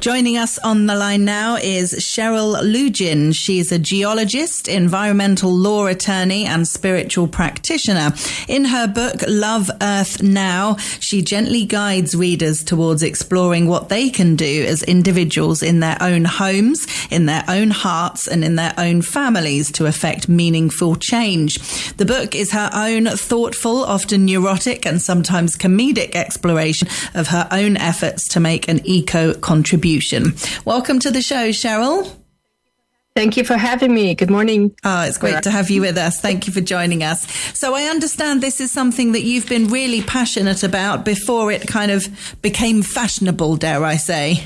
Joining us on the line now is Cheryl Leutjen. She's a geologist, environmental law attorney, and spiritual practitioner. In her book, Love Earth Now, she gently guides readers towards exploring what they can do as individuals in their own homes, in their own hearts, and in their own families to effect meaningful change. The book is her own thoughtful, often neurotic, and sometimes comedic exploration of her own efforts to make an eco-contribution. Welcome to the show, Cheryl. Thank you for having me. Good morning. Oh, it's great to have you with us. Thank you for joining us. So I understand this is something that you've been really passionate about before it kind of became fashionable, dare I say.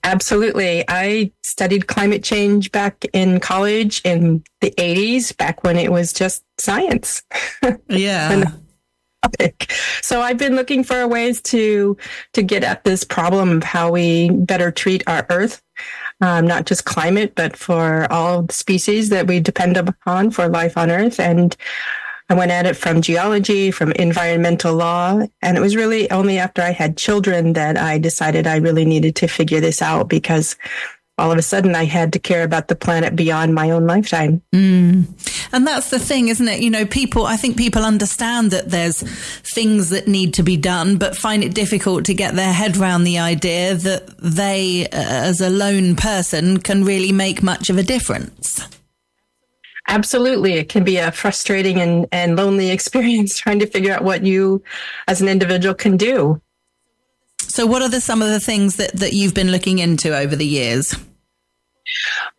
Absolutely. I studied climate change back in college in the 80s, back when it was just science. Yeah. So I've been looking for ways to get at this problem of how we better treat our Earth, not just climate, but for all the species that we depend upon for life on Earth. And I went at it from geology, from environmental law, and it was really only after I had children that I decided I really needed to figure this out, because all of a sudden I had to care about the planet beyond my own lifetime. And that's the thing, isn't it? You know, I think people understand that there's things that need to be done, but find it difficult to get their head around the idea that they, as a lone person, can really make much of a difference. Absolutely. It can be a frustrating and lonely experience trying to figure out what you as an individual can do. So what are some of the things that you've been looking into over the years?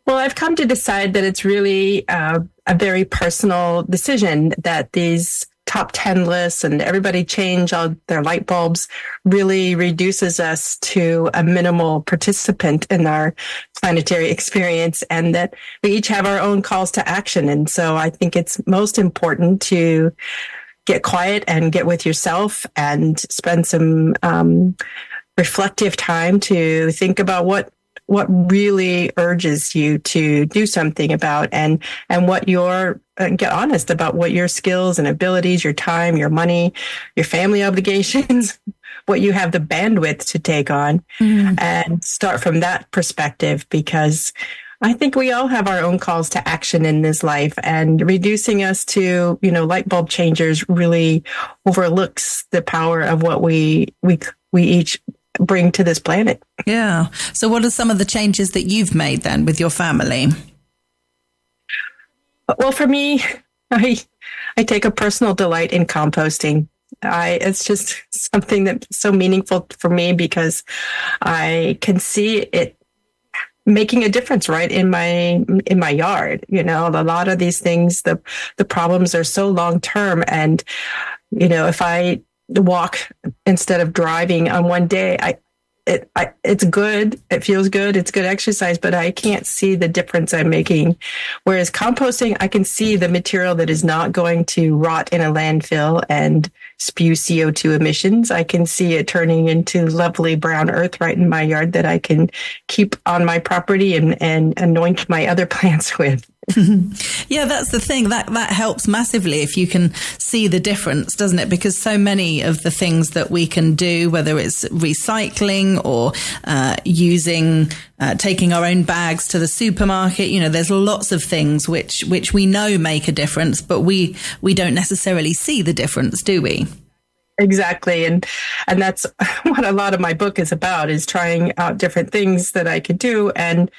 Well, I've come to decide that it's really a very personal decision, that these top 10 lists and everybody change all their light bulbs really reduces us to a minimal participant in our planetary experience, and that we each have our own calls to action. And so I think it's most important to get quiet and get with yourself and spend some reflective time to think about what really urges you to do something about, and what get honest about what your skills and abilities, your time, your money, your family obligations, what you have the bandwidth to take on, and start from that perspective, because I think we all have our own calls to action in this life, and reducing us to, light bulb changers really overlooks the power of what we each bring to this planet. Yeah. So what are some of the changes that you've made then with your family? Well, for me, I take a personal delight in composting. It's just something that's so meaningful for me, because I can see it making a difference right in my yard. A lot of these things, the problems are so long term, and if I walk instead of driving on one day, it's good. It feels good. It's good exercise, but I can't see the difference I'm making. Whereas composting, I can see the material that is not going to rot in a landfill and spew CO2 emissions. I can see it turning into lovely brown earth right in my yard that I can keep on my property and anoint my other plants with. Yeah, that's the thing. That helps massively if you can see the difference, doesn't it? Because so many of the things that we can do, whether it's recycling or taking our own bags to the supermarket, there's lots of things which we know make a difference, but we don't necessarily see the difference, do we? Exactly. And that's what a lot of my book is about, is trying out different things that I could do, and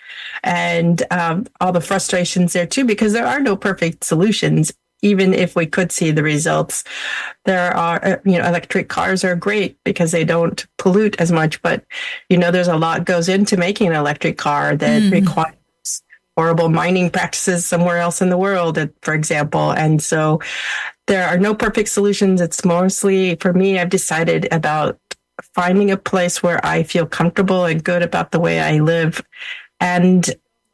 all the frustrations there too, because there are no perfect solutions. Even if we could see the results, there are, electric cars are great because they don't pollute as much, but, there's a lot goes into making an electric car that requires horrible mining practices somewhere else in the world, for example. And so there are no perfect solutions. It's mostly, for me, I've decided about finding a place where I feel comfortable and good about the way I live, and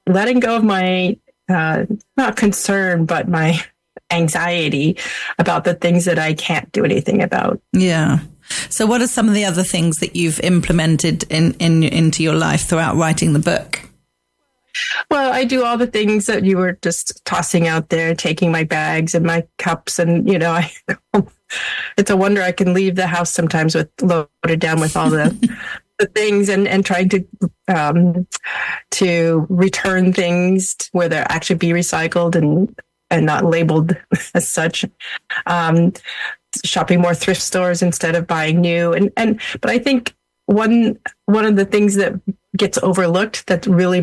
letting go of my, not concern, but my anxiety about the things that I can't do anything about. Yeah. So what are some of the other things that you've implemented into your life throughout writing the book? Well, I do all the things that you were just tossing out there, taking my bags and my cups, and, it's a wonder I can leave the house sometimes loaded down with all the the things and trying to return things where they'll actually be recycled and not labeled as such. Shopping more thrift stores instead of buying new. But I think one of the things that gets overlooked that really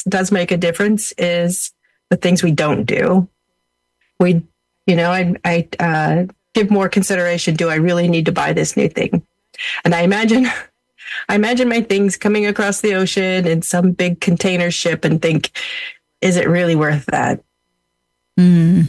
does make a difference is the things we don't do. I give more consideration. Do I really need to buy this new thing? And I imagine my things coming across the ocean in some big container ship and think, is it really worth that? Mm.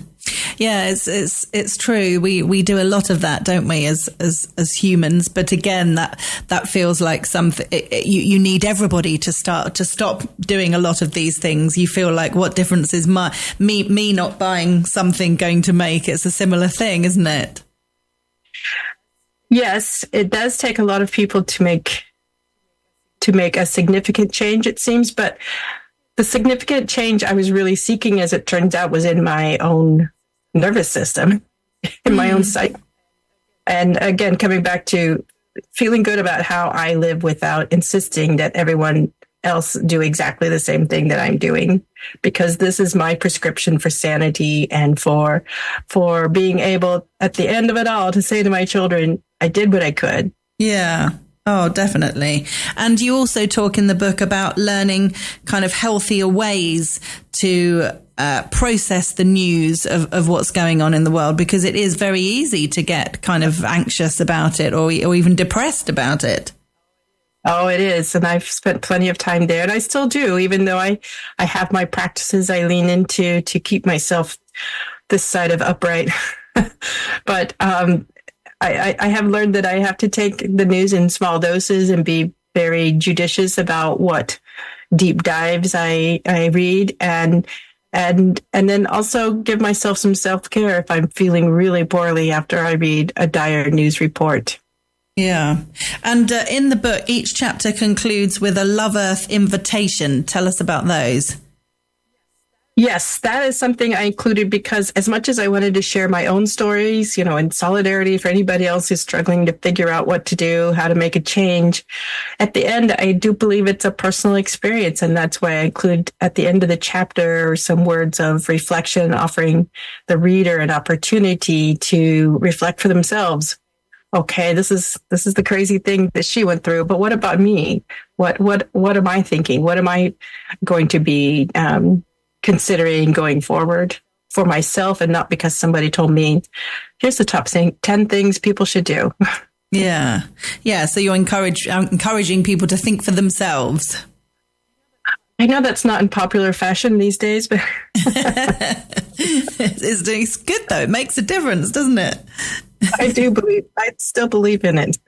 Yeah, it's true. We do a lot of that, don't we, as humans? But again, that feels like something you need everybody to stop doing a lot of these things. You feel like, what difference is me not buying something going to make? It's a similar thing, isn't it? Yes, it does take a lot of people to make a significant change, it seems. But the significant change I was really seeking, as it turns out, was in my own nervous system, in my own psyche. And again, coming back to feeling good about how I live without insisting that everyone else do exactly the same thing that I'm doing, because this is my prescription for sanity and for being able at the end of it all to say to my children, I did what I could. Yeah. Oh, definitely. And you also talk in the book about learning kind of healthier ways to process the news of what's going on in the world, because it is very easy to get kind of anxious about it or even depressed about it. Oh, it is. And I've spent plenty of time there, and I still do, even though I have my practices I lean into to keep myself this side of upright. But I have learned that I have to take the news in small doses and be very judicious about what deep dives I read, and then also give myself some self-care if I'm feeling really poorly after I read a dire news report. Yeah. And in the book, each chapter concludes with a Love Earth invitation. Tell us about those. Yes, that is something I included because as much as I wanted to share my own stories, in solidarity for anybody else who's struggling to figure out what to do, how to make a change, at the end, I do believe it's a personal experience. And that's why I include at the end of the chapter some words of reflection, offering the reader an opportunity to reflect for themselves. Okay, this is the crazy thing that she went through, but what about me? What am I thinking? What am I going to be considering going forward for myself, and not because somebody told me, here's the top 10 things people should do. Yeah. Yeah. So you're encouraging people to think for themselves. I know that's not in popular fashion these days, but it's good though. It makes a difference, doesn't it? I still believe in it.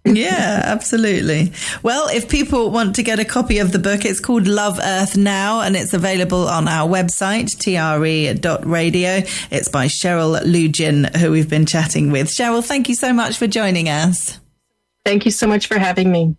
Yeah, absolutely. Well, if people want to get a copy of the book, it's called Love Earth Now, and it's available on our website, tre.radio. It's by Cheryl Leutjen, who we've been chatting with. Cheryl, thank you so much for joining us. Thank you so much for having me.